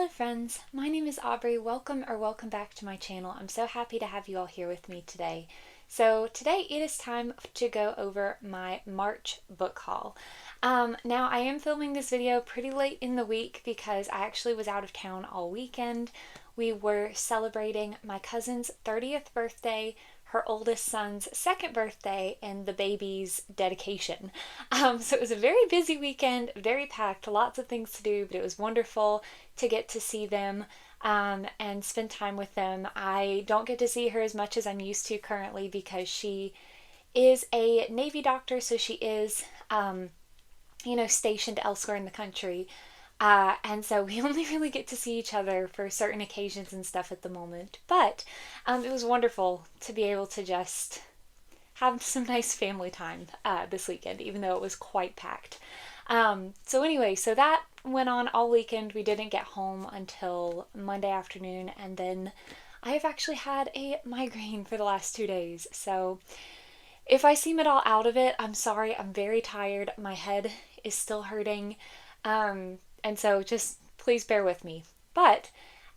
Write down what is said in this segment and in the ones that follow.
Hello friends, my name is Aubrey. Welcome back to my channel. I'm so happy to have you all here with me today. So today it is time to go over my March book haul. Now I am filming this video pretty late in the week because I actually was out of town all weekend. We were celebrating my cousin's 30th birthday, her oldest son's second birthday, and the baby's dedication. So it was a very busy weekend, very packed, lots of things to do, but it was wonderful to get to see them and spend time with them. I don't get to see her as much as I'm used to currently because she is a Navy doctor, so she is, stationed elsewhere in the country. And so we only really get to see each other for certain occasions and stuff at the moment. But it was wonderful to be able to just have some nice family time this weekend, even though it was quite packed. So that went on all weekend. We didn't get home until Monday afternoon, and then I have actually had a migraine for the last 2 days. So if I seem at all out of it, I'm sorry. I'm very tired. My head is still hurting. And so just please bear with me. But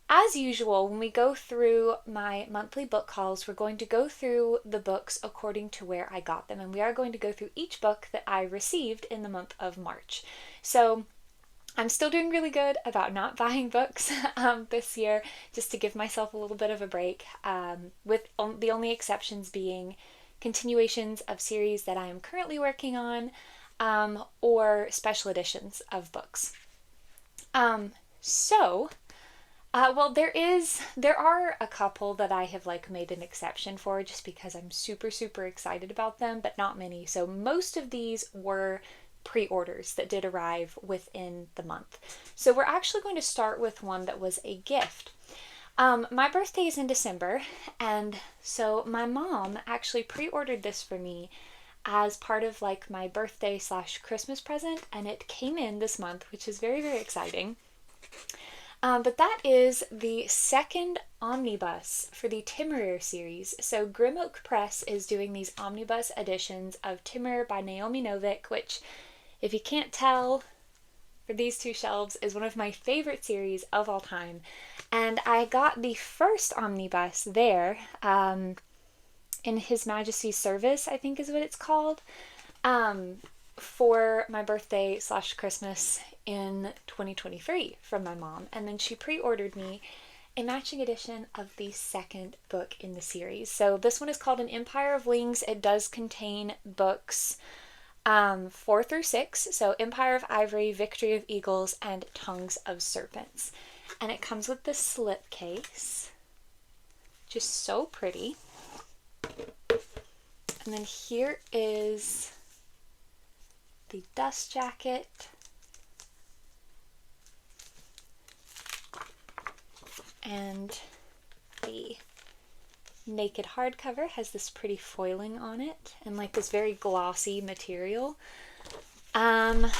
as usual, when we go through my monthly book hauls, we're going to go through the books according to where I got them. And we are going to go through each book that I received in the month of March. So I'm still doing really good about not buying books this year, just to give myself a little bit of a break, with the only exceptions being continuations of series that I am currently working on, or special editions of books. There are a couple that I have made an exception for just because I'm super excited about them, but not many. So most of these were pre-orders that did arrive within the month. So we're actually going to start with one that was a gift. My birthday is in December, and so my mom actually pre-ordered this for me as part of my birthday / Christmas present, and it came in this month, which is very exciting. But that is the second omnibus for the Temeraire series. So Grimoak Press is doing these omnibus editions of Temeraire by Naomi Novik, which, if you can't tell, for these two shelves is one of my favorite series of all time. And I got the first omnibus there, in His Majesty's Service, I think is what it's called, for my birthday / Christmas in 2023 from my mom. And then she pre-ordered me a matching edition of the second book in the series. So this one is called An Empire of Wings. It does contain books 4 through 6. So Empire of Ivory, Victory of Eagles, and Tongues of Serpents. And it comes with this slipcase, just so pretty. And then here is the dust jacket. And the naked hardcover has this pretty foiling on it and this very glossy material. And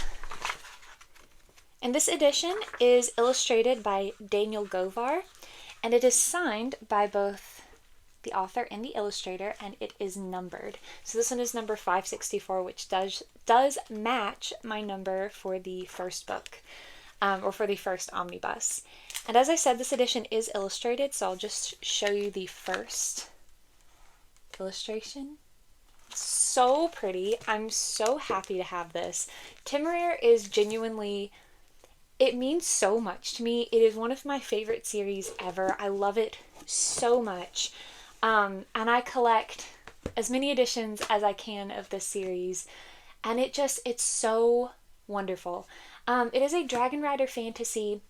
this edition is illustrated by Daniel Govar, and it is signed by both the author and the illustrator, and it is numbered. So this one is number 564, which does match my number for the first book, or for the first omnibus. And as I said, this edition is illustrated, so I'll just show you the first illustration. So pretty. I'm so happy to have this. Temeraire is genuinely, it means so much to me. It is one of my favorite series ever. I love it so much. And I collect as many editions as I can of this series, and it's so wonderful. It is a Dragon Rider fantasy.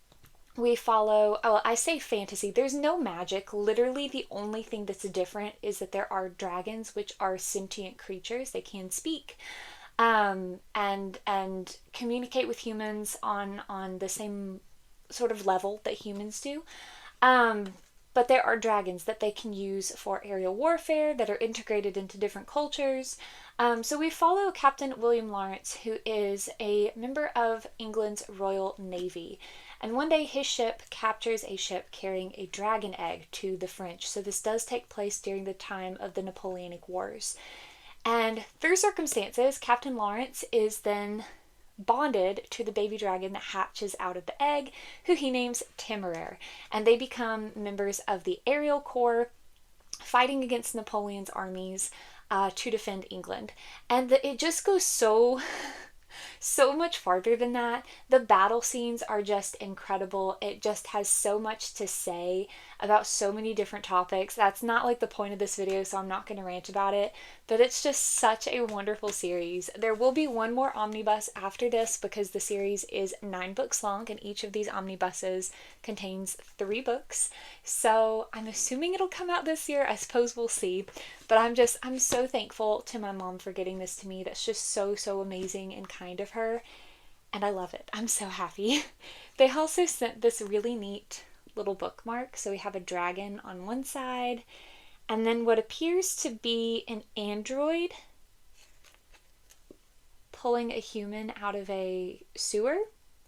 We follow, I say fantasy, there's no magic. Literally the only thing that's different is that there are dragons, which are sentient creatures. They can speak, and communicate with humans on the same sort of level that humans do. But there are dragons that they can use for aerial warfare that are integrated into different cultures. So we follow Captain William Lawrence, who is a member of England's Royal Navy. And one day his ship captures a ship carrying a dragon egg to the French. So this does take place during the time of the Napoleonic Wars. And through circumstances, Captain Lawrence is then bonded to the baby dragon that hatches out of the egg, who he names Temeraire. And they become members of the Aerial Corps, fighting against Napoleon's armies to defend England. And it just goes so much farther than that. The battle scenes are just incredible. It just has so much to say about so many different topics. That's not like the point of this video, so I'm not going to rant about it, but it's just such a wonderful series. There will be one more omnibus after this because the series is 9 books long and each of these omnibuses contains 3 books. So I'm assuming it'll come out this year. I suppose we'll see. But I'm so thankful to my mom for getting this to me. That's just so amazing and kind of her. And I love it. I'm so happy. They also sent this really neat little bookmark. So we have a dragon on one side and then what appears to be an android pulling a human out of a sewer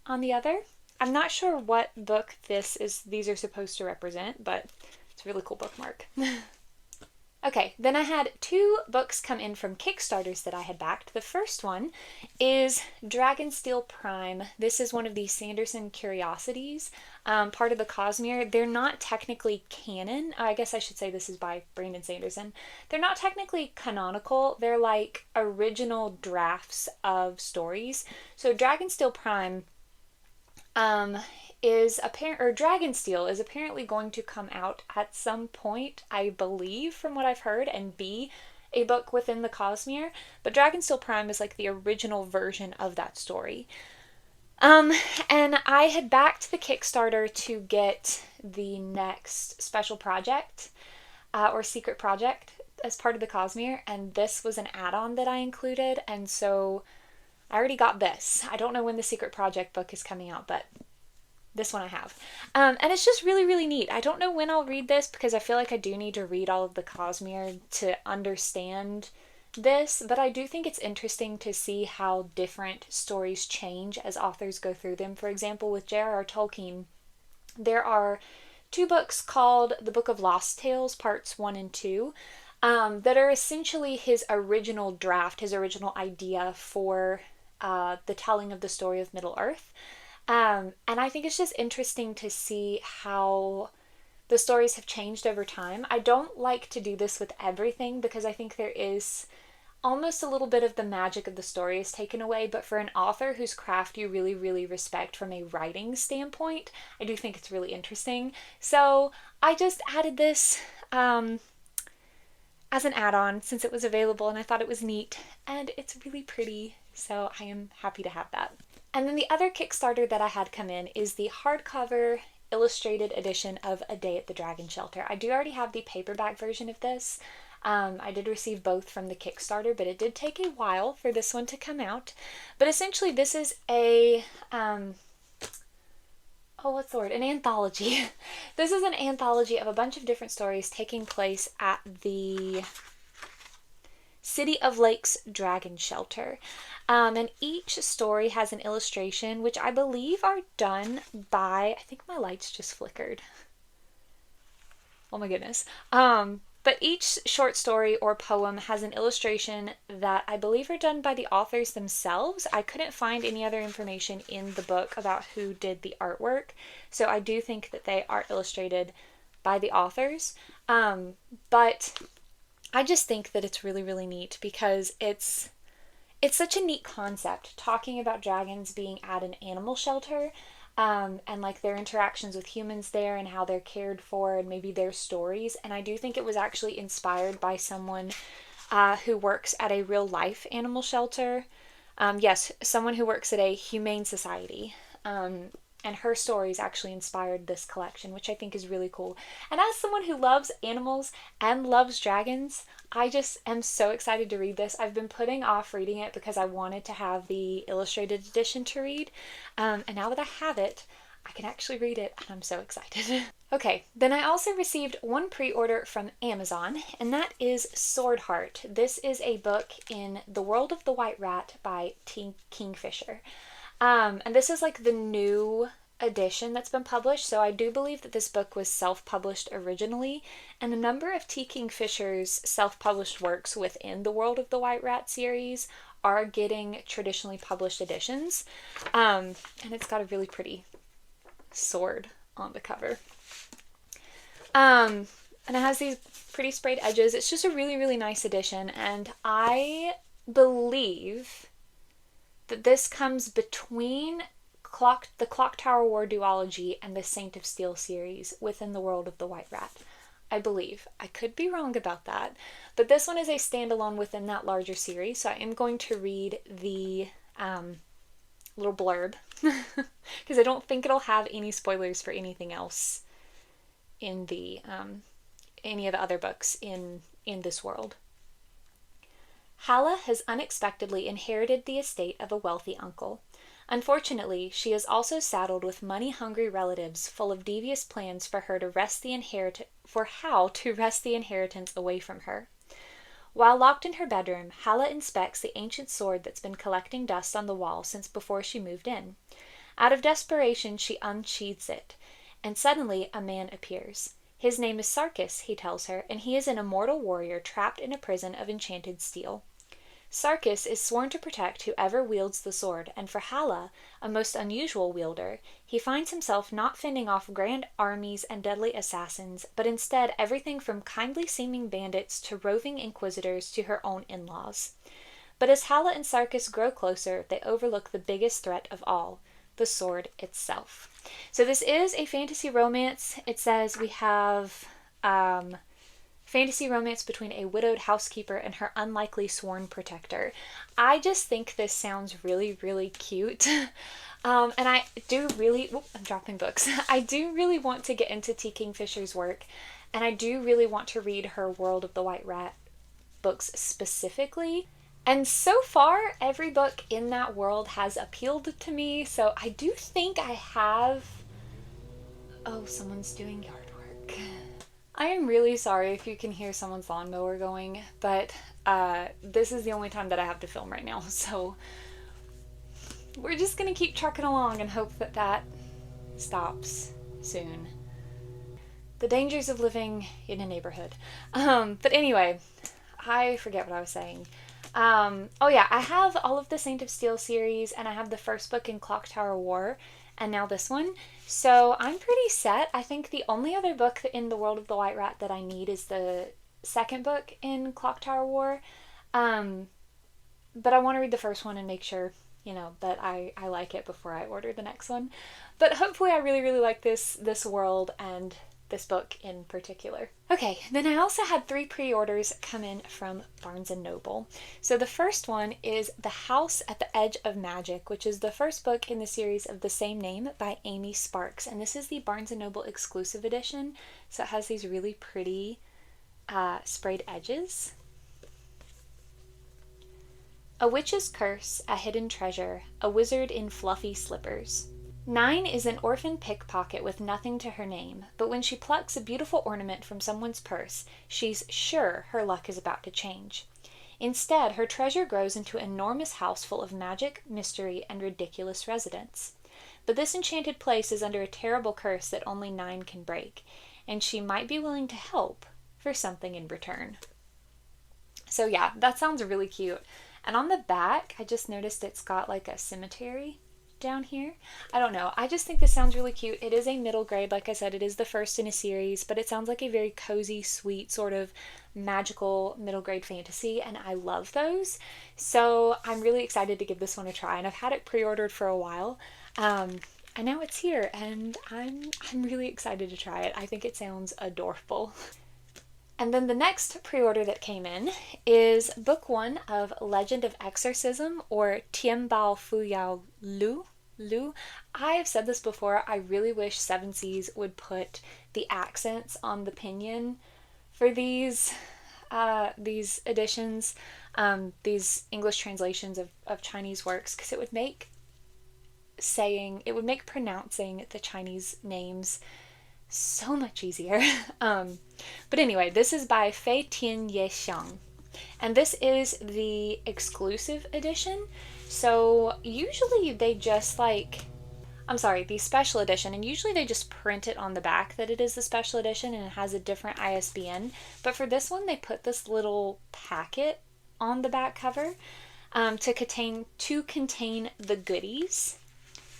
on the other. I'm not sure what book these are supposed to represent, but it's a really cool bookmark. Okay, then I had 2 books come in from Kickstarters that I had backed. The first one is Dragonsteel Prime. This is one of the Sanderson Curiosities, part of the Cosmere. They're not technically canon. I guess I should say this is by Brandon Sanderson. They're not technically canonical. They're like original drafts of stories. So Dragonsteel Prime Dragonsteel is apparently going to come out at some point, I believe, from what I've heard, and be a book within the Cosmere. But Dragonsteel Prime is like the original version of that story. And I had backed the Kickstarter to get the next special project or secret project as part of the Cosmere, and this was an add-on that I included, and so I already got this. I don't know when the secret project book is coming out, but this one I have. And it's just really neat. I don't know when I'll read this because I feel like I do need to read all of the Cosmere to understand this, but I do think it's interesting to see how different stories change as authors go through them. For example, with J.R.R. Tolkien, there are 2 books called The Book of Lost Tales, parts 1 and 2, that are essentially his original draft, his original idea for the telling of the story of Middle-earth. And I think it's just interesting to see how the stories have changed over time. I don't like to do this with everything because I think there is almost a little bit of the magic of the story is taken away, but for an author whose craft you really respect from a writing standpoint, I do think it's really interesting. So I just added this as an add-on since it was available and I thought it was neat and it's really pretty, so I am happy to have that. And then the other Kickstarter that I had come in is the hardcover illustrated edition of A Day at the Dragon Shelter. I do already have the paperback version of this. I did receive both from the Kickstarter, but it did take a while for this one to come out. But essentially this is an anthology. This is an anthology of a bunch of different stories taking place at the City of Lakes Dragon Shelter. And each story has an illustration, which I believe are done by, I think my lights just flickered. Oh my goodness. But each short story or poem has an illustration that I believe are done by the authors themselves. I couldn't find any other information in the book about who did the artwork, so I do think that they are illustrated by the authors. But I just think that it's really neat because it's such a neat concept, talking about dragons being at an animal shelter, and like their interactions with humans there and how they're cared for and maybe their stories. And I do think it was actually inspired by someone who works at a real life animal shelter. Yes, someone who works at a humane society. And her stories actually inspired this collection, which I think is really cool. And as someone who loves animals and loves dragons, I just am so excited to read this. I've been putting off reading it because I wanted to have the illustrated edition to read. And now that I have it, I can actually read it, and I'm so excited. Okay, then I also received one pre-order from Amazon, and that is Swordheart. This is a book in the world of the White Rat by T. Kingfisher. And this is like the new edition that's been published, so I do believe that this book was self-published originally, and a number of T. Kingfisher's self-published works within the World of the White Rat series are getting traditionally published editions. And it's got a really pretty sword on the cover. And it has these pretty sprayed edges. It's just a really, really nice edition. And I believe that this comes between the Clock Tower War duology and the Saint of Steel series within the world of the White Rat. I believe. I could be wrong about that. But this one is a standalone within that larger series. So I am going to read the little blurb because I don't think it'll have any spoilers for anything else in the any of the other books in this world. Hala has unexpectedly inherited the estate of a wealthy uncle. Unfortunately, she is also saddled with money-hungry relatives full of devious plans for how to wrest the inheritance away from her. While locked in her bedroom, Hala inspects the ancient sword that's been collecting dust on the wall since before she moved in. Out of desperation, she unsheathes it, and suddenly a man appears. His name is Sarkis, he tells her, and he is an immortal warrior trapped in a prison of enchanted steel. Sarkis is sworn to protect whoever wields the sword, and for Hala, a most unusual wielder, he finds himself not fending off grand armies and deadly assassins, but instead everything from kindly-seeming bandits to roving inquisitors to her own in-laws. But as Hala and Sarkis grow closer, they overlook the biggest threat of all, the sword itself. So this is a fantasy romance. It says we have fantasy romance between a widowed housekeeper and her unlikely sworn protector. I just think this sounds really, really cute. And I do really... I'm dropping books. I do really want to get into T. Kingfisher's work, and I do really want to read her World of the White Rat books specifically. And so far, every book in that world has appealed to me, so I do think I have... Oh, someone's doing yard work. I am really sorry if you can hear someone's lawnmower going, but this is the only time that I have to film right now, so we're just gonna keep trucking along and hope that that stops soon. The dangers of living in a neighborhood. But anyway, I forget what I was saying. Oh yeah, I have all of the Saint of Steel series, and I have the first book in Clock Tower War, and now this one. So I'm pretty set. I think the only other book in the World of the White Rat that I need is the second book in Clock Tower War. But I want to read the first one and make sure, that I like it before I order the next one. But hopefully I really, really like this world and this book in particular. Okay, then I also had 3 pre-orders come in from Barnes & Noble. So the first one is The House at the Edge of Magic, which is the first book in the series of the same name by Amy Sparks. And this is the Barnes & Noble exclusive edition. So it has these really pretty sprayed edges. A Witch's Curse, a Hidden Treasure, a Wizard in Fluffy Slippers. 9 is an orphan pickpocket with nothing to her name, but when she plucks a beautiful ornament from someone's purse, she's sure her luck is about to change. Instead, her treasure grows into an enormous house full of magic, mystery, and ridiculous residents. But this enchanted place is under a terrible curse that only 9 can break, and she might be willing to help for something in return. So yeah, that sounds really cute. And on the back, I just noticed it's got like a cemetery down here. I don't know. I just think this sounds really cute. It is a middle grade. Like I said, it is the first in a series, but it sounds like a very cozy, sweet, sort of magical middle grade fantasy, and I love those. So I'm really excited to give this one a try, and I've had it pre-ordered for a while. And now it's here, and I'm really excited to try it. I think it sounds adorable. And then the next pre-order that came in is book 1 of Legend of Exorcism, or Tien Bao Fuyao Lu. I have said this before, I really wish Seven Seas would put the accents on the pinyin for these editions, these English translations of Chinese works, because it would make pronouncing the Chinese names so much easier. But anyway, this is by Fei Tian Ye Xiang, and this is the exclusive edition. So usually they just the special edition, and usually they just print it on the back that it is the special edition and it has a different ISBN. But for this one, they put this little packet on the back cover. to contain the goodies.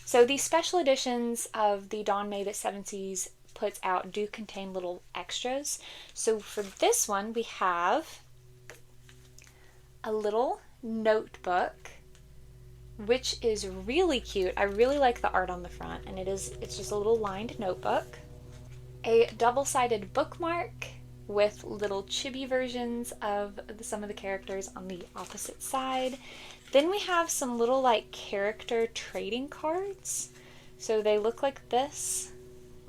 So these special editions of the Donmei that Seven Seas puts out do contain little extras. So for this one, we have a little notebook, which is really cute. I really like the art on the front, and it's just a little lined notebook. A double-sided bookmark with little chibi versions of some of the characters on the opposite side. Then we have some little like character trading cards. So they look like this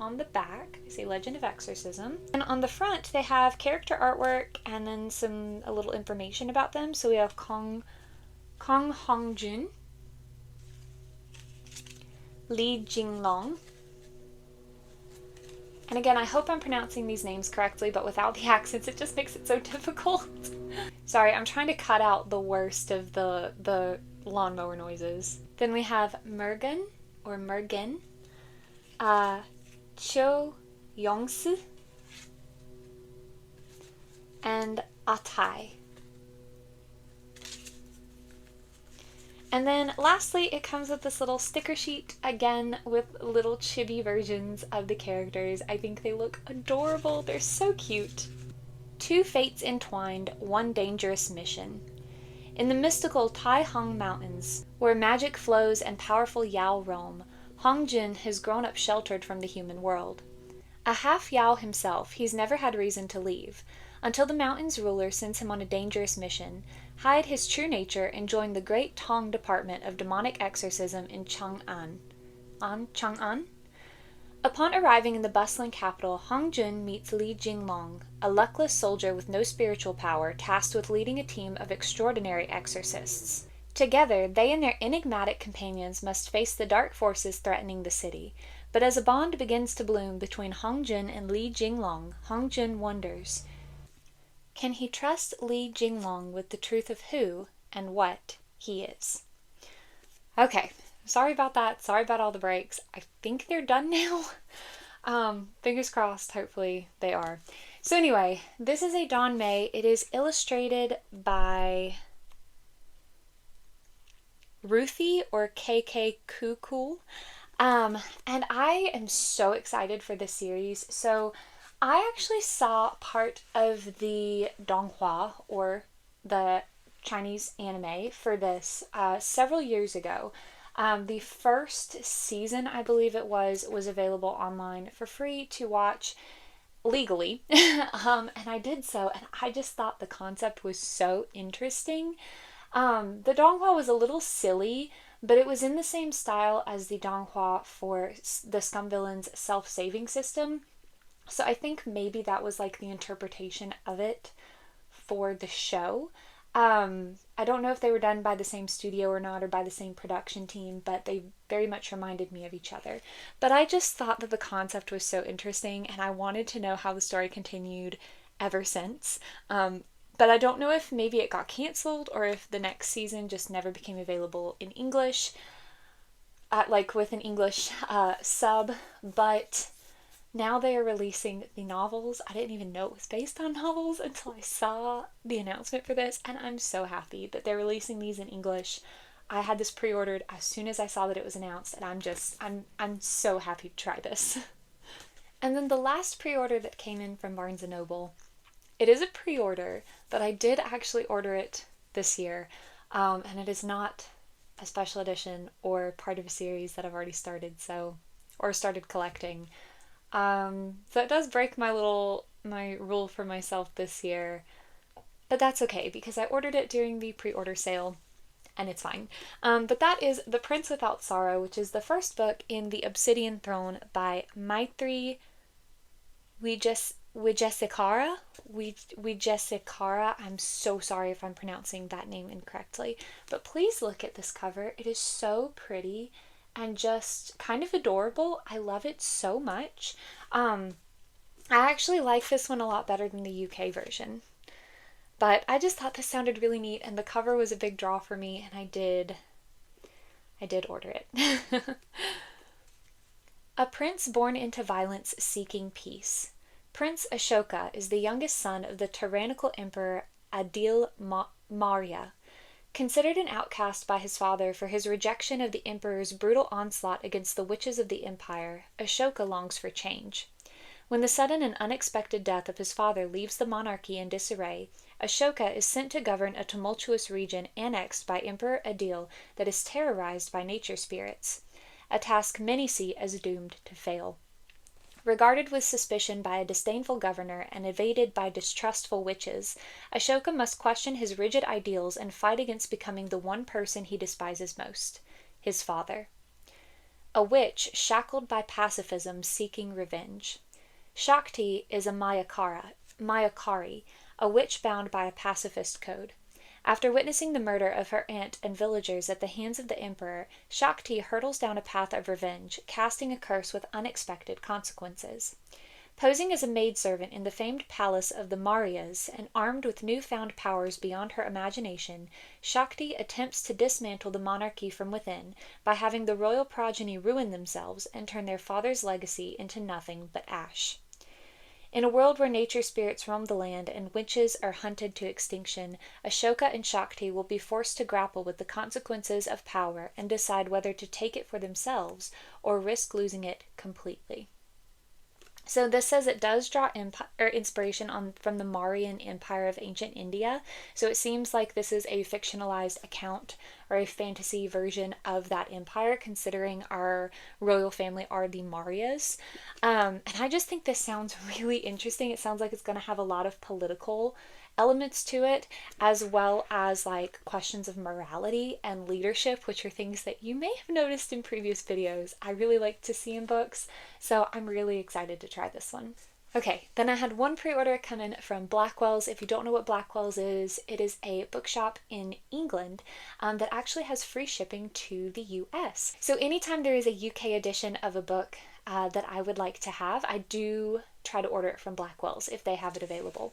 on the back. They say Legend of Exorcism. And on the front they have character artwork and then a little information about them. So we have Kong Hongjun, Li Jinglong. And again, I hope I'm pronouncing these names correctly, but without the accents, it just makes it so difficult. Sorry, I'm trying to cut out the worst of the lawnmower noises. Then we have Mergen, or Mergen, Cho Yongsu, and Atai. And then lastly, it comes with this little sticker sheet, again with little chibi versions of the characters. I think they look adorable. They're so cute. Two fates entwined, one dangerous mission. In the mystical Taihang Mountains, where magic flows and powerful Yao roam, Hongjun has grown up sheltered from the human world. A half Yao himself, he's never had reason to leave, until the mountain's ruler sends him on a dangerous mission, hide his true nature and join the great Tong department of demonic exorcism in Chang'an. Chang'an? Upon arriving in the bustling capital, Hongjun meets Li Jinglong, a luckless soldier with no spiritual power, tasked with leading a team of extraordinary exorcists. Together, they and their enigmatic companions must face the dark forces threatening the city. But as a bond begins to bloom between Hongjun and Li Jinglong, Hongjun wonders, can he trust Li Jinglong with the truth of who and what he is? Okay, sorry about that. Sorry about all the breaks. I think they're done now. Fingers crossed, hopefully they are. So anyway, this is a Donmei. It is illustrated by Ruthie or KK Kukul. And I am so excited for this series. So I actually saw part of the donghua, or the Chinese anime, for this several years ago. The first season, I believe it was available online for free to watch legally. And I did so, and I just thought the concept was so interesting. The donghua was a little silly, but it was in the same style as the donghua for the Scum Villain's self-saving system. So I think maybe that was like the interpretation of it for the show. I don't know if they were done by the same studio or not, or by the same production team, but they very much reminded me of each other. But I just thought that the concept was so interesting, and I wanted to know how the story continued ever since. But I don't know if maybe it got canceled, or if the next season just never became available in English, like with an English sub. But now they are releasing the novels. I didn't even know it was based on novels until I saw the announcement for this, and I'm so happy that they're releasing these in English. I had this pre-ordered as soon as I saw that it was announced, and I'm so happy to try this. And then the last pre-order that came in from Barnes & Noble, it is a pre-order, but I did actually order it this year, and it is not a special edition or part of a series that I've already started, or started collecting. So it does break my rule for myself this year, but that's okay because I ordered it during the pre-order sale, and it's fine. But that is The Prince Without Sorrow, which is the first book in the Obsidian Throne by Maitri Wijesekara. I'm so sorry if I'm pronouncing that name incorrectly, but please look at this cover. It is so pretty and just kind of adorable. I love it so much. I actually like this one a lot better than the UK version, but I just thought this sounded really neat, and the cover was a big draw for me, and I did order it. A prince born into violence seeking peace. Prince Ashoka is the youngest son of the tyrannical emperor Adil Maurya. Considered an outcast by his father for his rejection of the emperor's brutal onslaught against the witches of the empire, Ashoka longs for change. When the sudden and unexpected death of his father leaves the monarchy in disarray, Ashoka is sent to govern a tumultuous region annexed by Emperor Adil that is terrorized by nature spirits, a task many see as doomed to fail. Regarded with suspicion by a disdainful governor and evaded by distrustful witches, Ashoka must question his rigid ideals and fight against becoming the one person he despises most, his father. A witch shackled by pacifism seeking revenge. Shakti is a Mayakari, a witch bound by a pacifist code. After witnessing the murder of her aunt and villagers at the hands of the emperor, Shakti hurtles down a path of revenge, casting a curse with unexpected consequences. Posing as a maidservant in the famed palace of the Marias and armed with newfound powers beyond her imagination, Shakti attempts to dismantle the monarchy from within by having the royal progeny ruin themselves and turn their father's legacy into nothing but ash. In a world where nature spirits roam the land and witches are hunted to extinction, Ashoka and Shakti will be forced to grapple with the consequences of power and decide whether to take it for themselves or risk losing it completely. So this says it does draw inspiration from the Mauryan Empire of ancient India. So it seems like this is a fictionalized account or a fantasy version of that empire, considering our royal family are the Mauryas. And I just think this sounds really interesting. It sounds like it's going to have a lot of political elements to it, as well as like questions of morality and leadership, which are things that you may have noticed in previous videos I really like to see in books, so I'm really excited to try this one. Okay, then I had one pre-order come in from Blackwell's. If you don't know what Blackwell's is, it is a bookshop in England that actually has free shipping to the US. So anytime there is a UK edition of a book that I would like to have, I do try to order it from Blackwell's if they have it available.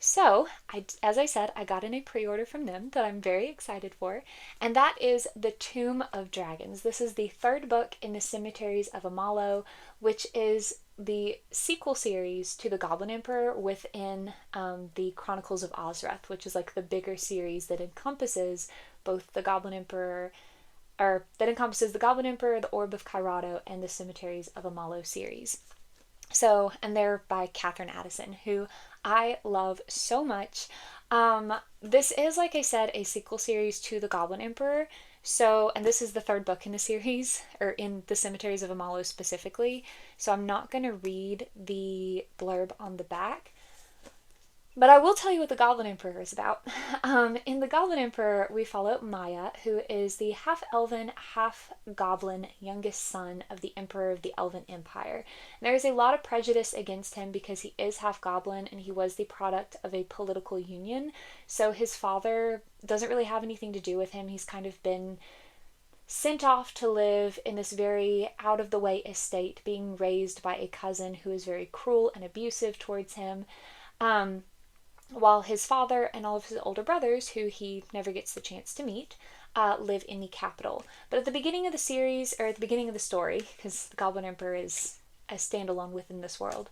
So, as I said, I got in a pre-order from them that I'm very excited for, and that is The Tomb of Dragons. This is the third book in the Cemeteries of Amalo, which is the sequel series to The Goblin Emperor within the Chronicles of Ozreth, which is like the bigger series that encompasses both the Goblin Emperor, or that encompasses the Goblin Emperor, the Orb of Kairado, and the Cemeteries of Amalo series. So, and they're by Catherine Addison, who I love so much. This is, like I said, a sequel series to The Goblin Emperor. So, and this is the third book in the series, or in the Cemeteries of Amalo specifically. So I'm not going to read the blurb on the back. But I will tell you what the Goblin Emperor is about. In the Goblin Emperor, we follow Maya, who is the half-elven, half-goblin youngest son of the Emperor of the Elven Empire. And there is a lot of prejudice against him because he is half-goblin and he was the product of a political union. So his father doesn't really have anything to do with him. He's kind of been sent off to live in this very out-of-the-way estate, being raised by a cousin who is very cruel and abusive towards him. While his father and all of his older brothers, who he never gets the chance to meet, live in the capital. But at the beginning of the series, or at the beginning of the story, because the Goblin Emperor is a standalone within this world,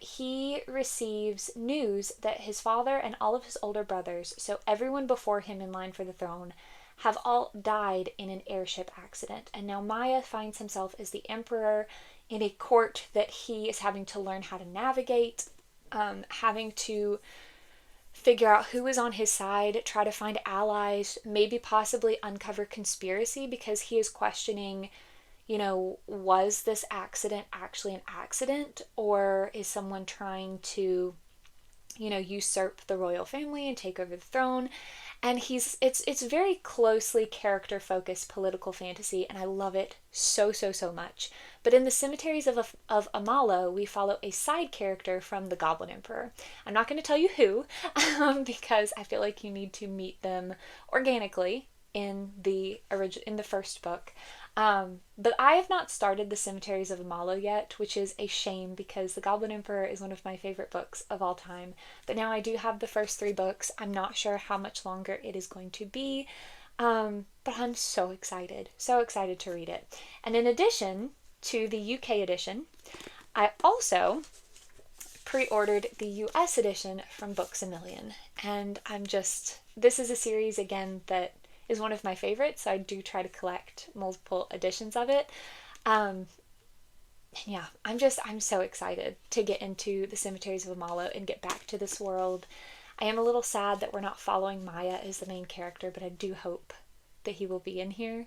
he receives news that his father and all of his older brothers, so everyone before him in line for the throne, have all died in an airship accident. And now Maya finds himself as the emperor in a court that he is having to learn how to navigate, having to figure out who is on his side, try to find allies, maybe possibly uncover conspiracy, because he is questioning, was this accident actually an accident, or is someone trying to, usurp the royal family and take over the throne? And it's very closely character focused political fantasy, and I love it so much. But in the Cemeteries of Amalo, we follow a side character from the Goblin Emperor. I'm not going to tell you who, because I feel like you need to meet them organically in the first book. But I have not started the Cemeteries of Amalo yet, which is a shame because the Goblin Emperor is one of my favorite books of all time. But now I do have the first 3 books. I'm not sure how much longer it is going to be, but I'm so excited to read it. And in addition to the UK edition, I also pre-ordered the US edition from Books A Million, and I'm just this is a series, again, that is one of my favorites, so I do try to collect multiple editions of it. And yeah, I'm so excited to get into the Cemeteries of Amalo and get back to this world. I am a little sad that we're not following Maya as the main character, but I do hope that he will be in here,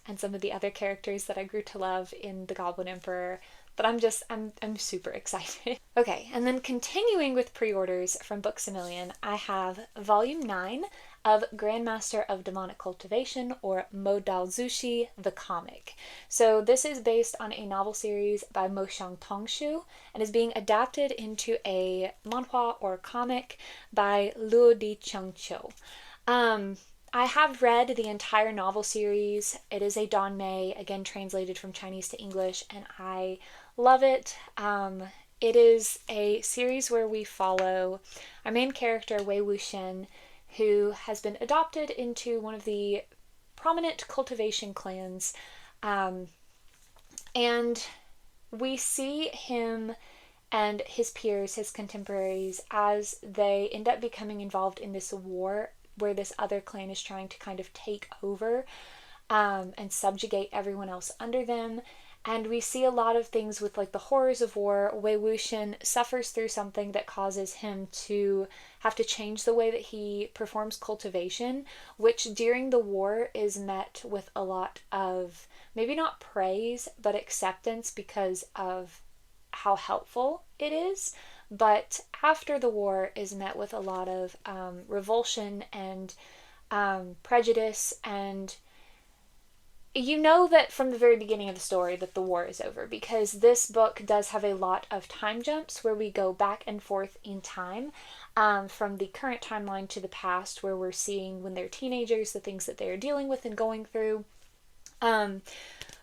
and some of the other characters that I grew to love in The Goblin Emperor. But I'm super excited. Okay, and then continuing with pre-orders from Books A Million, I have Volume 9 of Grandmaster of Demonic Cultivation, or Modalzushi the Comic. So this is based on a novel series by Moshang Tongshu and is being adapted into a manhwa or comic by Luo Di Chengqiu. I have read the entire novel series. It is a Danmei, again translated from Chinese to English, and I love it. It is a series where we follow our main character, Wei Wuxian, who has been adopted into one of the prominent cultivation clans. And we see him and his peers, his contemporaries, as they end up becoming involved in this war where this other clan is trying to kind of take over and subjugate everyone else under them. And we see a lot of things with like the horrors of war. Wei Wuxian suffers through something that causes him to have to change the way that he performs cultivation, which during the war is met with a lot of, maybe not praise, but acceptance because of how helpful it is. But after the war is met with a lot of revulsion and prejudice, and you know that from the very beginning of the story that the war is over, because this book does have a lot of time jumps where we go back and forth in time, from the current timeline to the past, where we're seeing when they're teenagers the things that they are dealing with and going through.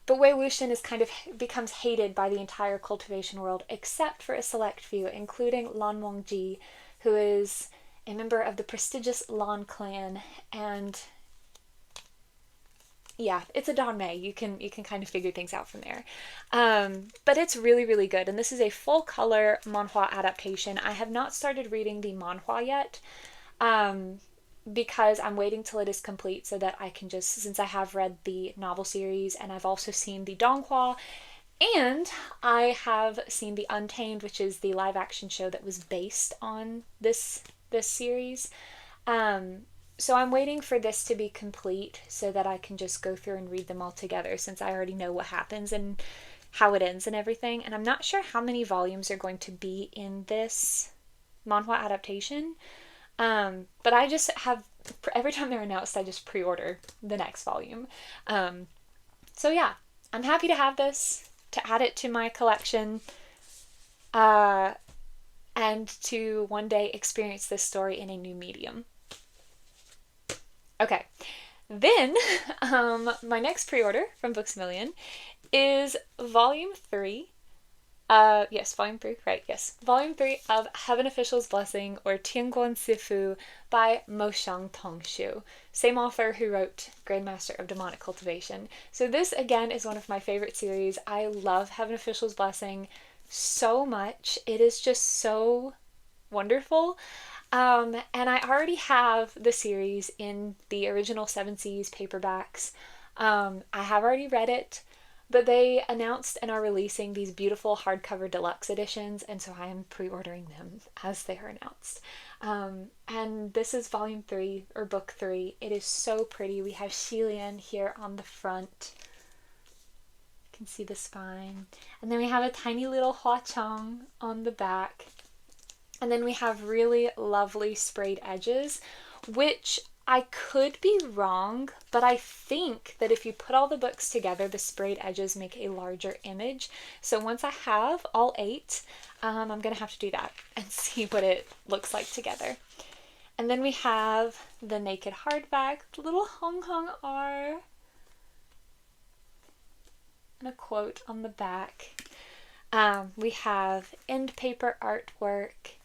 But Wei Wuxian is kind of becomes hated by the entire cultivation world, except for a select few, including Lan Wangji, who is a member of the prestigious Lan clan. And yeah, it's a Danmei. You can kind of figure things out from there. But it's really, really good. And this is a full color manhwa adaptation. I have not started reading the manhwa yet, because I'm waiting till it is complete so that I can just, since I have read the novel series and I've also seen the donghua, and I have seen the Untamed, which is the live action show that was based on this series. So I'm waiting for this to be complete so that I can just go through and read them all together, since I already know what happens and how it ends and everything. And I'm not sure how many volumes are going to be in this manhwa adaptation. But I just have, every time they're announced, I just pre-order the next volume. So yeah, I'm happy to have this, to add it to my collection, and to one day experience this story in a new medium. Okay, then my next pre-order from Books A Million is Volume 3. Yes, Volume 3, right, yes. Volume 3 of Heaven Official's Blessing, or Tianguan Sifu, by Moshang Tongshu, same author who wrote Grandmaster of Demonic Cultivation. So this, again, is one of my favorite series. I love Heaven Official's Blessing so much. It is just so wonderful. And I already have the series in the original 7 Seas paperbacks. I have already read it, but they announced and are releasing these beautiful hardcover deluxe editions, and so I am pre-ordering them as they are announced. And this is Volume 3, or Book 3. It is so pretty. We have Xilian here on the front. You can see the spine. And then we have a tiny little Huachang on the back. And then we have really lovely sprayed edges, which I could be wrong, but I think that if you put all the books together, the sprayed edges make a larger image. So once I have all 8, I'm going to have to do that and see what it looks like together. And then we have the naked hardback, little Hong Hong R, and a quote on the back. We have end paper artwork.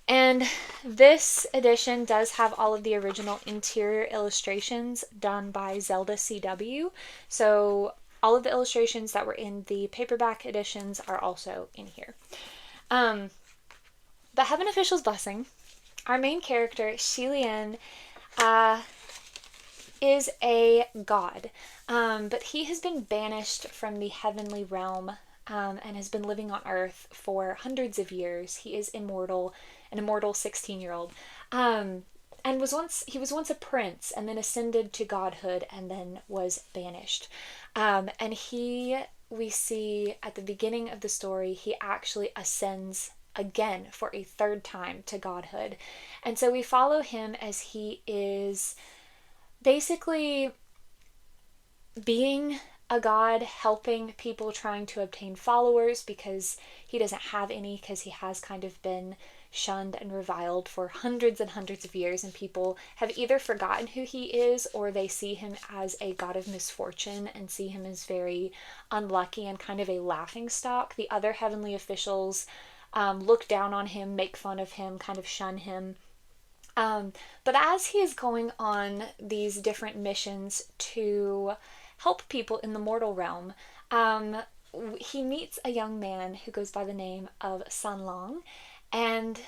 And this edition does have all of the original interior illustrations done by Zelda CW. So all of the illustrations that were in the paperback editions are also in here. But Heaven Official's Blessing, our main character, Xilian, is a god, but he has been banished from the heavenly realm, and has been living on Earth for hundreds of years. He is immortal, an immortal 16-year-old, and he was once a prince, and then ascended to godhood, and then was banished. And we see at the beginning of the story, he actually ascends again for a third time to godhood. And so we follow him as he is basically being a god, helping people trying to obtain followers, because he doesn't have any, because he has kind of been shunned and reviled for hundreds and hundreds of years, and people have either forgotten who he is, or they see him as a god of misfortune and see him as very unlucky and kind of a laughing stock. The other heavenly officials look down on him, make fun of him, kind of shun him. But as he is going on these different missions to help people in the mortal realm, he meets a young man who goes by the name of Sanlong, and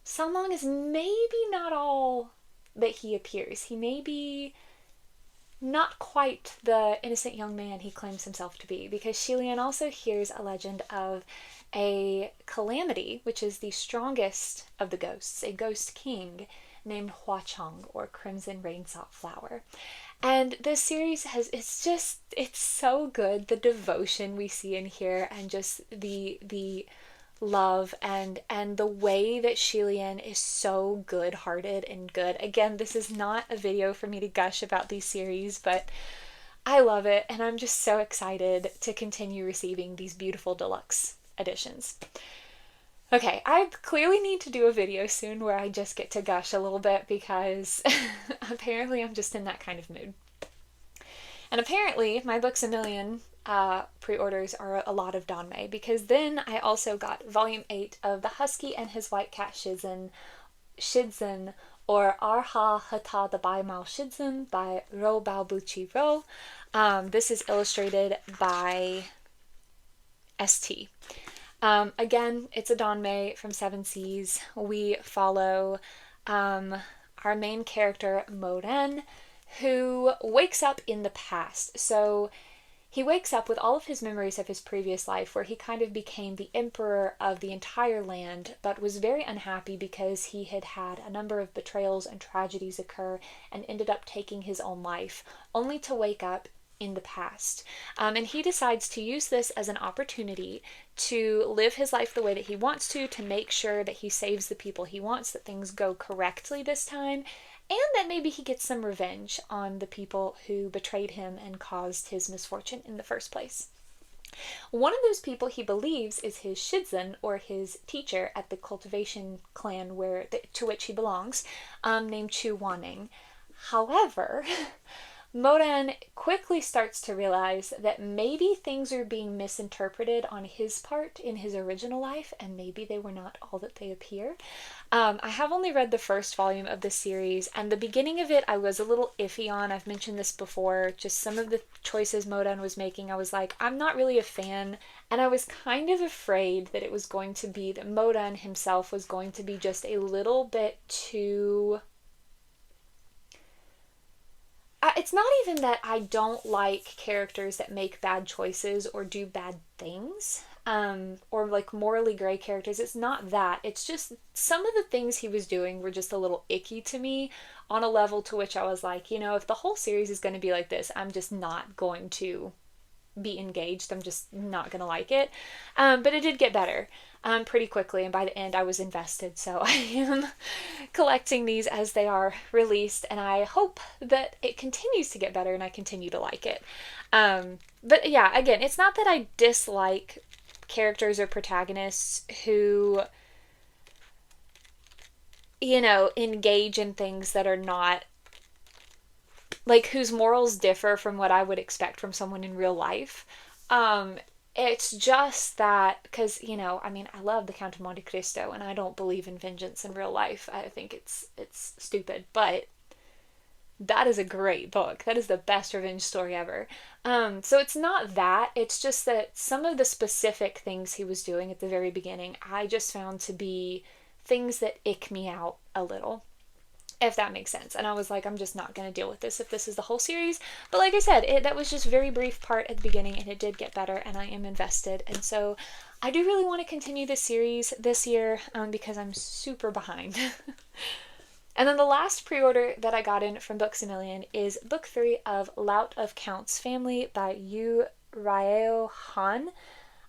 Sanlong is maybe not all that he appears. He may be not quite the innocent young man he claims himself to be, because Shilian also hears a legend of a calamity, which is the strongest of the ghosts, a ghost king named Huachong, or Crimson Rainsop Flower. And this series it's so good. The devotion we see in here, and just the love and the way that Shilian is so good-hearted and good. Again, this is not a video for me to gush about these series, but I love it, and I'm just so excited to continue receiving these beautiful deluxe editions. Okay, I clearly need to do a video soon where I just get to gush a little bit, because apparently I'm just in that kind of mood. And apparently my Books A Million pre-orders are a lot of Danmei, because then I also got volume 8 of The Husky and His White Cat Shizun, or Arha Hata the Bai Mao Shizun by Ro Bao Buchi Ro. This is illustrated by ST. Again, it's a Danmei from Seven Seas. We follow our main character, Moren, who wakes up in the past. So he wakes up with all of his memories of his previous life, where he kind of became the emperor of the entire land, but was very unhappy because he had had a number of betrayals and tragedies occur, and ended up taking his own life, only to wake up in the past. And he decides to use this as an opportunity to live his life the way that he wants to make sure that he saves the people he wants, that things go correctly this time, and that maybe he gets some revenge on the people who betrayed him and caused his misfortune in the first place. One of those people he believes is his shizun, or his teacher at the cultivation clan to which he belongs, named Chu Wanning. However, Moren quickly starts to realize that maybe things are being misinterpreted on his part in his original life, and maybe they were not all that they appear. I have only read the first volume of the series, and the beginning of it I was a little iffy on. I've mentioned this before, just some of the choices Moren was making, I was like, I'm not really a fan, and I was kind of afraid that it was going to be that Moren himself was going to be just a little bit too... It's not even that I don't like characters that make bad choices or do bad things, or like morally gray characters. It's not that. It's just some of the things he was doing were just a little icky to me, on a level to which I was like, if the whole series is going to be like this, I'm just not going to be engaged. I'm just not going to like it. But it did get better pretty quickly, and by the end I was invested, so I am collecting these as they are released, and I hope that it continues to get better and I continue to like it. But yeah, again, it's not that I dislike characters or protagonists who, engage in things that are not, like, whose morals differ from what I would expect from someone in real life. It's just that, because, I love the Count of Monte Cristo, and I don't believe in vengeance in real life. I think it's stupid, but that is a great book. That is the best revenge story ever. So it's not that. It's just that some of the specific things he was doing at the very beginning, I just found to be things that ick me out a little. if that makes sense. And I was like, I'm just not going to deal with this if this is the whole series. But like I said, that was just a very brief part at the beginning, and it did get better, and I am invested. And so I do really want to continue this series this year because I'm super behind. And then the last pre-order that I got in from Books A Million is book 3 of Lout of Counts Family by Yu Ryo Han.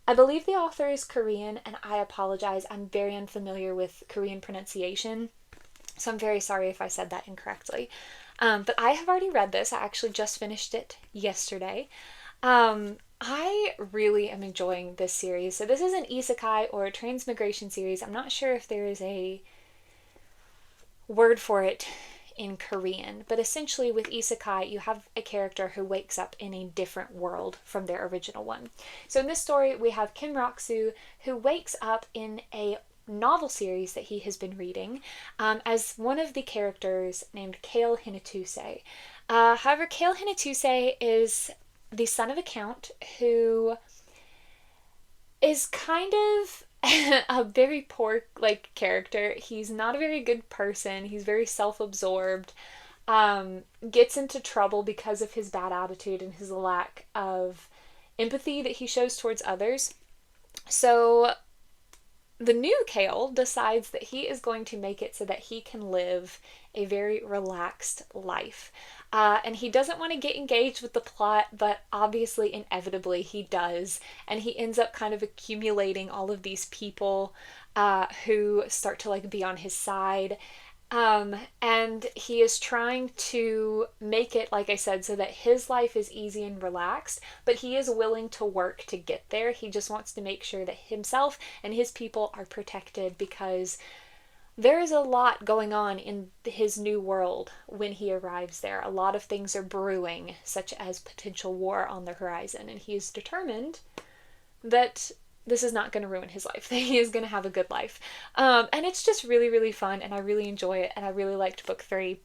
I believe the author is Korean, and I apologize. I'm very unfamiliar with Korean pronunciation, so I'm very sorry if I said that incorrectly. But I have already read this. I actually just finished it yesterday. I really am enjoying this series. So this is an isekai or a transmigration series. I'm not sure if there is a word for it in Korean, but essentially with isekai, you have a character who wakes up in a different world from their original one. So in this story, we have Kim Roxu, who wakes up in a novel series that he has been reading as one of the characters named Kale Hinatuse. However, Kale Hinatuse is the son of a count who is kind of a very poor character. He's not a very good person. He's very self-absorbed. Gets into trouble because of his bad attitude and his lack of empathy that he shows towards others. So the new Kale decides that he is going to make it so that he can live a very relaxed life. And he doesn't want to get engaged with the plot, but obviously, inevitably, he does. And he ends up kind of accumulating all of these people who start to be on his side. And he is trying to make it, like I said, so that his life is easy and relaxed, but he is willing to work to get there. He just wants to make sure that himself and his people are protected, because there is a lot going on in his new world when he arrives there. A lot of things are brewing, such as potential war on the horizon, and he is determined that this is not going to ruin his life, that he is going to have a good life. And it's just really, really fun, and I really enjoy it, and I really liked book 3.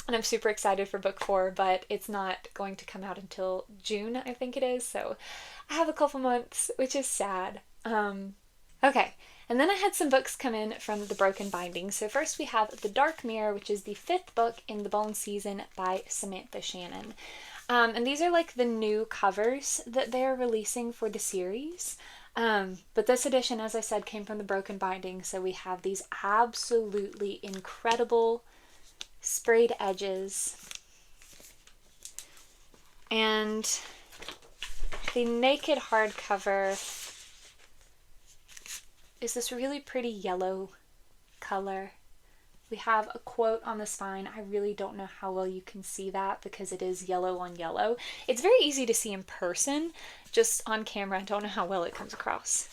And I'm super excited for book 4, but it's not going to come out until June, I think it is, so I have a couple months, which is sad. Okay. And then I had some books come in from the Broken Binding. So first we have The Dark Mirror, which is the 5th book in the Bone season by Samantha Shannon. And these are the new covers that they're releasing for the series. But this edition, as I said, came from the Broken Binding. So we have these absolutely incredible sprayed edges. And the naked hardcover is this really pretty yellow color. We have a quote on the spine. I really don't know how well you can see that because it is yellow on yellow. It's very easy to see in person, just on camera I don't know how well it comes across.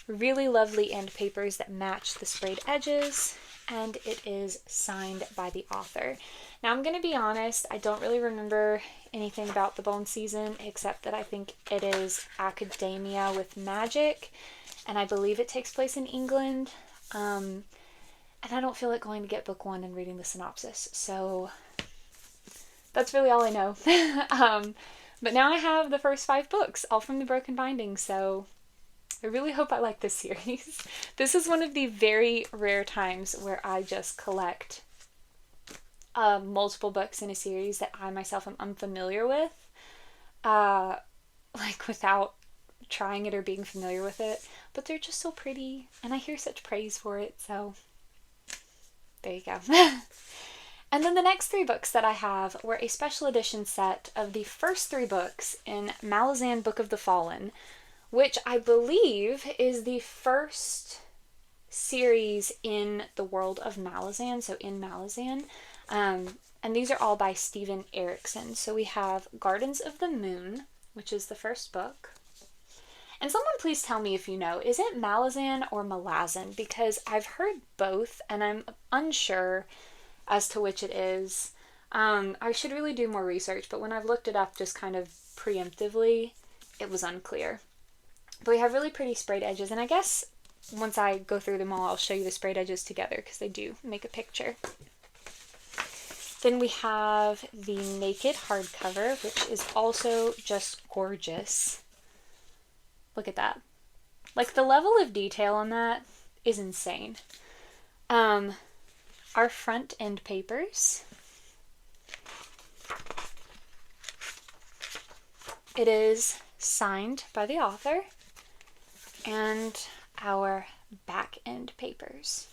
Really lovely end papers that match the sprayed edges, and it is signed by the author. Now I'm going to be honest, I don't really remember anything about the Bone season except that I think it is academia with magic, and I believe it takes place in England. And I don't feel like going to get book 1 and reading the synopsis, so that's really all I know. But now I have the first 5 books, all from the Broken Binding, so I really hope I like this series. This is one of the very rare times where I just collect multiple books in a series that I myself am unfamiliar with, without trying it or being familiar with it, but they're just so pretty, and I hear such praise for it, so there you go. And then the next 3 books that I have were a special edition set of the first 3 books in Malazan Book of the Fallen, which I believe is the first series in the world of Malazan, so in Malazan. And these are all by Steven Erikson. So we have Gardens of the Moon, which is the first book. And someone please tell me if you know, is it Malazan or Malazan? Because I've heard both, and I'm unsure as to which it is. I should really do more research, but when I've looked it up just kind of preemptively, it was unclear. But we have really pretty sprayed edges, and I guess once I go through them all, I'll show you the sprayed edges together, because they do make a picture. Then we have the naked hardcover, which is also just gorgeous. Look at that. The level of detail on that is insane. our front end papers. It is signed by the author, and our back end papers.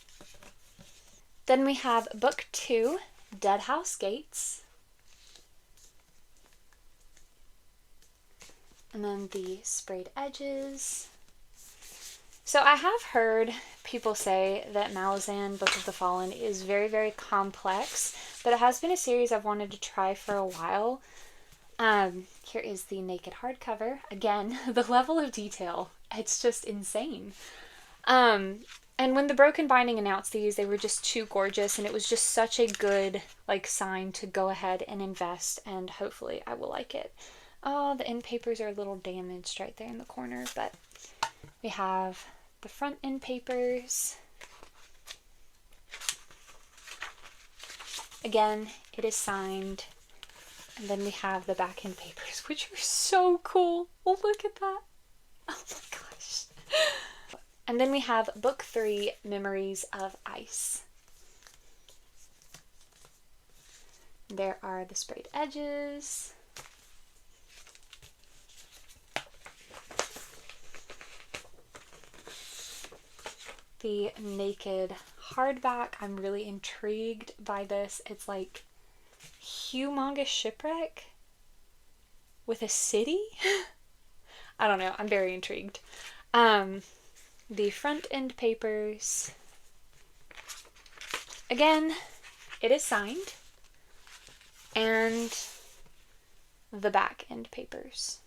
Then we have book 2, Dead House Gates. And then the sprayed edges. So I have heard people say that Malazan, Book of the Fallen, is very, very complex, but it has been a series I've wanted to try for a while. Here is the naked hardcover. Again, the level of detail, it's just insane. And when the Broken Binding announced these, they were just too gorgeous, and it was just such a good sign to go ahead and invest, and hopefully I will like it. Oh, the end papers are a little damaged right there in the corner, but we have the front end papers. Again, it is signed. And then we have the back end papers, which are so cool. Oh, look at that. Oh my gosh. And then we have book 3, Memories of Ice. There are the sprayed edges. The naked hardback. I'm really intrigued by this. It's like humongous shipwreck with a city. I don't know. I'm very intrigued. The front end papers. Again, it is signed. And the back end papers.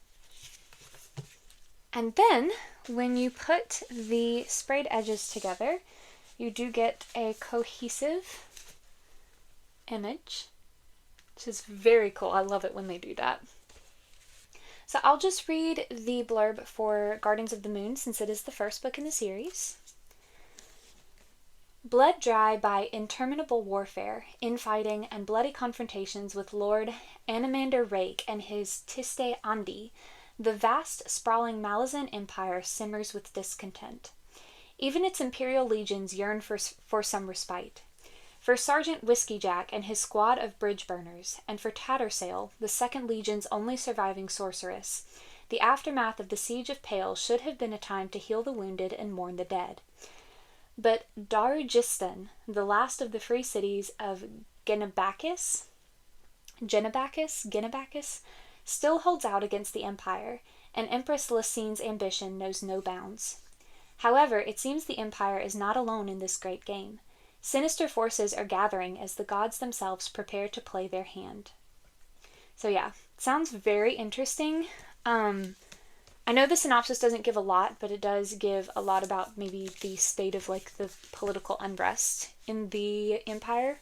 And then, when you put the sprayed edges together, you do get a cohesive image, which is very cool. I love it when they do that. So I'll just read the blurb for Guardians of the Moon, since it is the first book in the series. Bled dry by interminable warfare, infighting, and bloody confrontations with Lord Animander Rake and his Tiste Andi, the vast, sprawling Malazan Empire simmers with discontent. Even its imperial legions yearn for some respite. For Sergeant Whiskeyjack and his squad of bridge burners, and for Tattersail, the Second Legion's only surviving sorceress, the aftermath of the Siege of Pale should have been a time to heal the wounded and mourn the dead. But Darujistan, the last of the free cities of Genebakis, still holds out against the Empire, and Empress Lassine's ambition knows no bounds. However, it seems the Empire is not alone in this great game. Sinister forces are gathering as the gods themselves prepare to play their hand. So yeah, sounds very interesting. I know the synopsis doesn't give a lot, but it does give a lot about maybe the state of the political unrest in the Empire.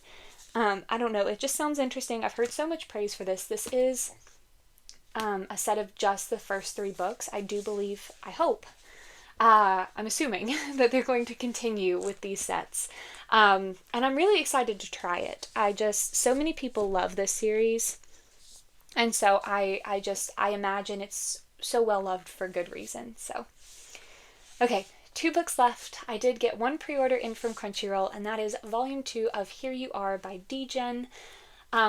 I don't know, it just sounds interesting. I've heard so much praise for this. This is a set of just the first 3 books. I do believe, I hope, I'm assuming that they're going to continue with these sets. And I'm really excited to try it. So many people love this series. And so I imagine it's so well loved for good reason. So, okay, 2 books left. I did get 1 pre-order in from Crunchyroll, and that is Volume 2 of Here You Are by D-Gen.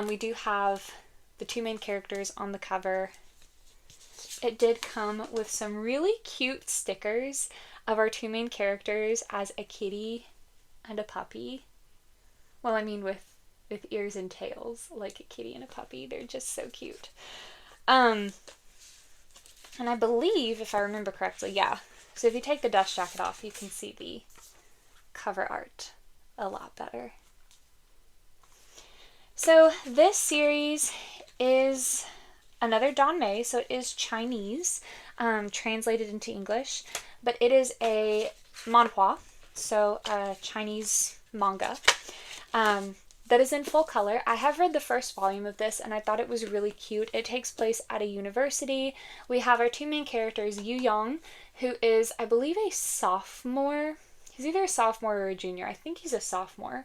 We do have the 2 main characters on the cover. It did come with some really cute stickers of our 2 main characters as a kitty and a puppy. Well, I mean with ears and tails, like a kitty and a puppy. They're just so cute. And I believe, if I remember correctly, yeah. So if you take the dust jacket off, you can see the cover art a lot better. So this series is another Danmei, so it is Chinese, translated into English, but it is a manhua, so a Chinese manga, that is in full color. I have read the first volume of this, and I thought it was really cute. It takes place at a university. We have our 2 main characters, Yu Yong, who is, I believe, a sophomore. He's either a sophomore or a junior. I think he's a sophomore.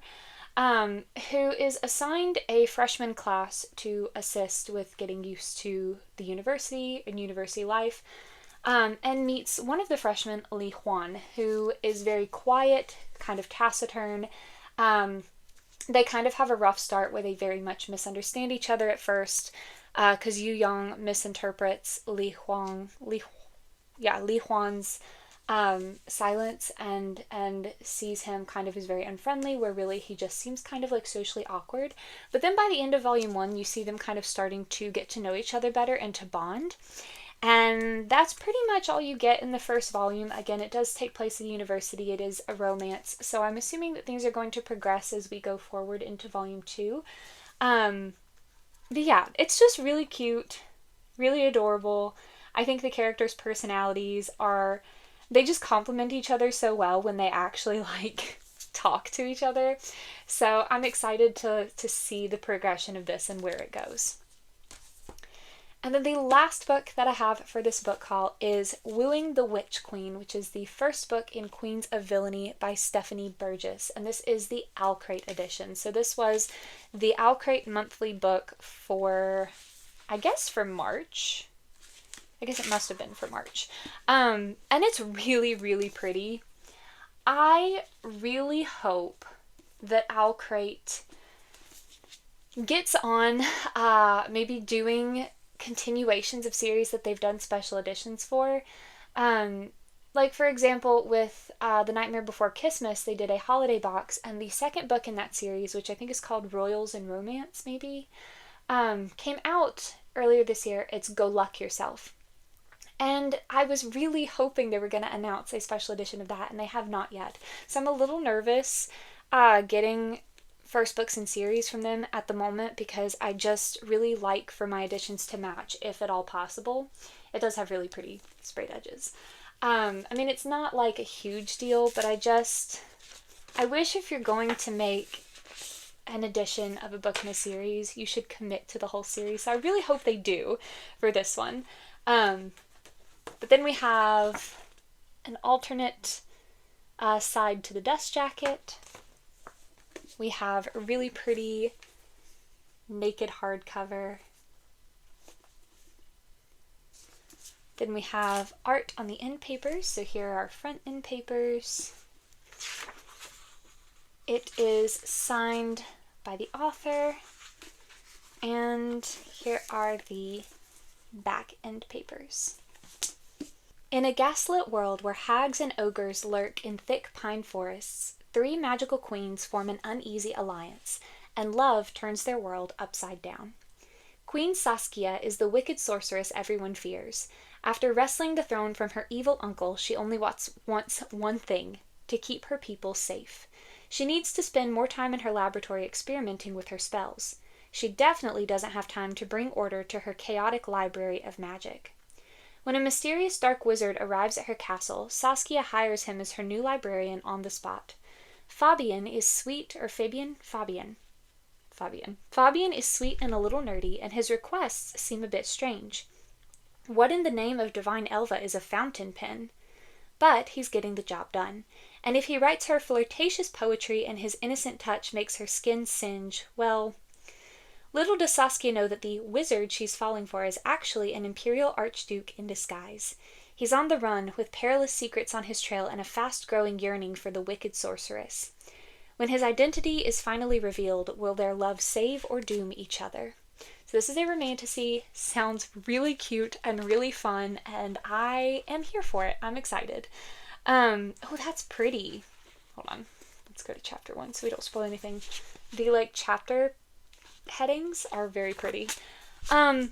Who is assigned a freshman class to assist with getting used to the university and university life, and meets one of the freshmen, Li Huan, who is very quiet, kind of taciturn, They kind of have a rough start where they very much misunderstand each other at first, because Yu Yang misinterprets Li Huan's silence and sees him kind of as very unfriendly, where really he just seems kind of like socially awkward. But then by the end of volume 1, you see them kind of starting to get to know each other better and to bond. And that's pretty much all you get in the first volume. Again, it does take place at a university. It is a romance. So I'm assuming that things are going to progress as we go forward into volume 2. But yeah, it's just really cute, really adorable. I think the characters' personalities they just complement each other so well when they actually like talk to each other. So I'm excited to see the progression of this and where it goes. And then the last book that I have for this book haul is Wooing the Witch Queen, which is the first book in Queens of Villainy by Stephanie Burgess. And this is the Owlcrate edition. So this was the Owlcrate monthly book for, I guess, for March. I guess it must have been for March. And it's really, really pretty. I really hope that Owlcrate gets on maybe doing continuations of series that they've done special editions for. Like, for example, with The Nightmare Before Christmas, they did a holiday box, and the second book in that series, which I think is called Royals and Romance, maybe, came out earlier this year. It's Go Luck Yourself. And I was really hoping they were going to announce a special edition of that, and they have not yet. So I'm a little nervous getting first books in series from them at the moment, because I just really like for my editions to match, if at all possible. It does have really pretty sprayed edges. I mean, it's not like a huge deal, but I wish if you're going to make an edition of a book in a series, you should commit to the whole series. So I really hope they do for this one. But then we have an alternate side to the dust jacket. We have a really pretty naked hardcover. Then we have art on the end papers. So here are our front end papers. It is signed by the author. And here are the back end papers. In a gaslit world where hags and ogres lurk in thick pine forests, 3 magical queens form an uneasy alliance, and love turns their world upside down. Queen Saskia is the wicked sorceress everyone fears. After wresting the throne from her evil uncle, she only wants one thing: to keep her people safe. She needs to spend more time in her laboratory experimenting with her spells. She definitely doesn't have time to bring order to her chaotic library of magic. When a mysterious dark wizard arrives at her castle, Saskia hires him as her new librarian on the spot. Fabian is sweet and a little nerdy, and his requests seem a bit strange. What in the name of Divine Elva is a fountain pen? But he's getting the job done, and if he writes her flirtatious poetry and his innocent touch makes her skin singe, well, little does Saskia know that the wizard she's falling for is actually an imperial archduke in disguise. He's on the run, with perilous secrets on his trail and a fast-growing yearning for the wicked sorceress. When his identity is finally revealed, will their love save or doom each other? So this is a romantasy, sounds really cute and really fun, and I am here for it. I'm excited. Oh, that's pretty. Hold on. Let's go to chapter 1 so we don't spoil anything. The, chapter headings are very pretty. So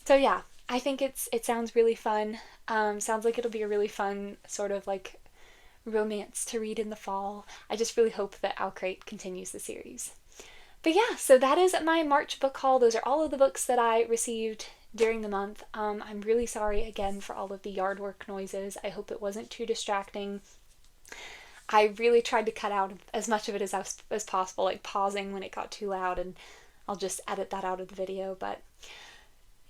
yeah, I think it sounds really fun. Sounds like it'll be a really fun sort of romance to read in the fall. I just really hope that Owlcrate continues the series. But yeah, so that is my March book haul. Those are all of the books that I received during the month. I'm really sorry again for all of the yard work noises. I hope it wasn't too distracting. I really tried to cut out as much of it as possible, pausing when it got too loud, and I'll just edit that out of the video. But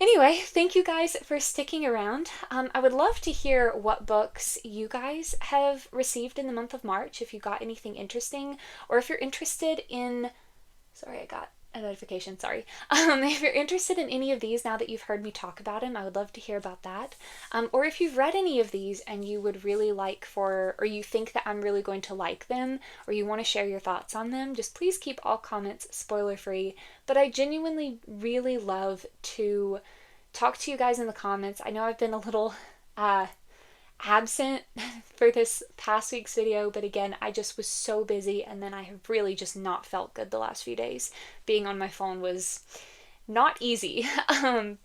anyway, thank you guys for sticking around. I would love to hear what books you guys have received in the month of March, if you got anything interesting, or if you're interested in... Sorry, I got a notification, sorry. If you're interested in any of these now that you've heard me talk about them, I would love to hear about that. Or if you've read any of these and you would really like or you think that I'm really going to like them, or you want to share your thoughts on them, just please keep all comments spoiler free. But I genuinely really love to talk to you guys in the comments. I know I've been a little absent for this past week's video, but again, I just was so busy, and then I have really just not felt good the last few days. Being on my phone was not easy.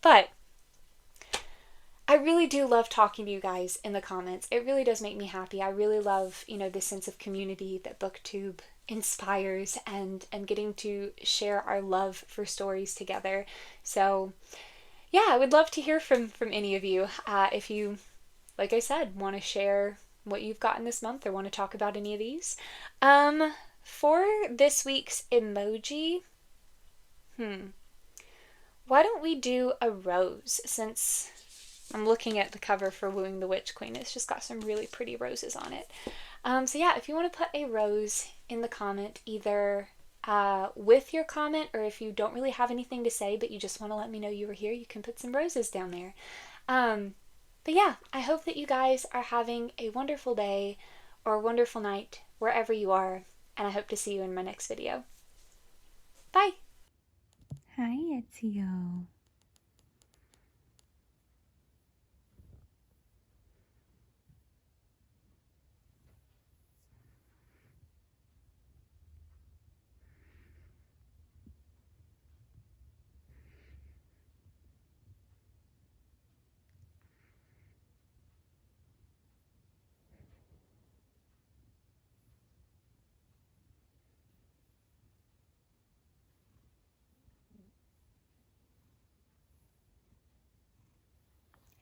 But I really do love talking to you guys in the comments. It really does make me happy. I really love, this sense of community that BookTube inspires, and getting to share our love for stories together. So yeah, I would love to hear from any of you. If you, like I said, want to share what you've gotten this month or want to talk about any of these. For this week's emoji, why don't we do a rose, since I'm looking at the cover for Wooing the Witch Queen. It's just got some really pretty roses on it. So yeah, if you want to put a rose in the comment, either with your comment, or if you don't really have anything to say but you just want to let me know you were here, you can put some roses down there. But yeah, I hope that you guys are having a wonderful day or a wonderful night wherever you are, and I hope to see you in my next video. Bye! Hi, Ezio.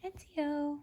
Ezio.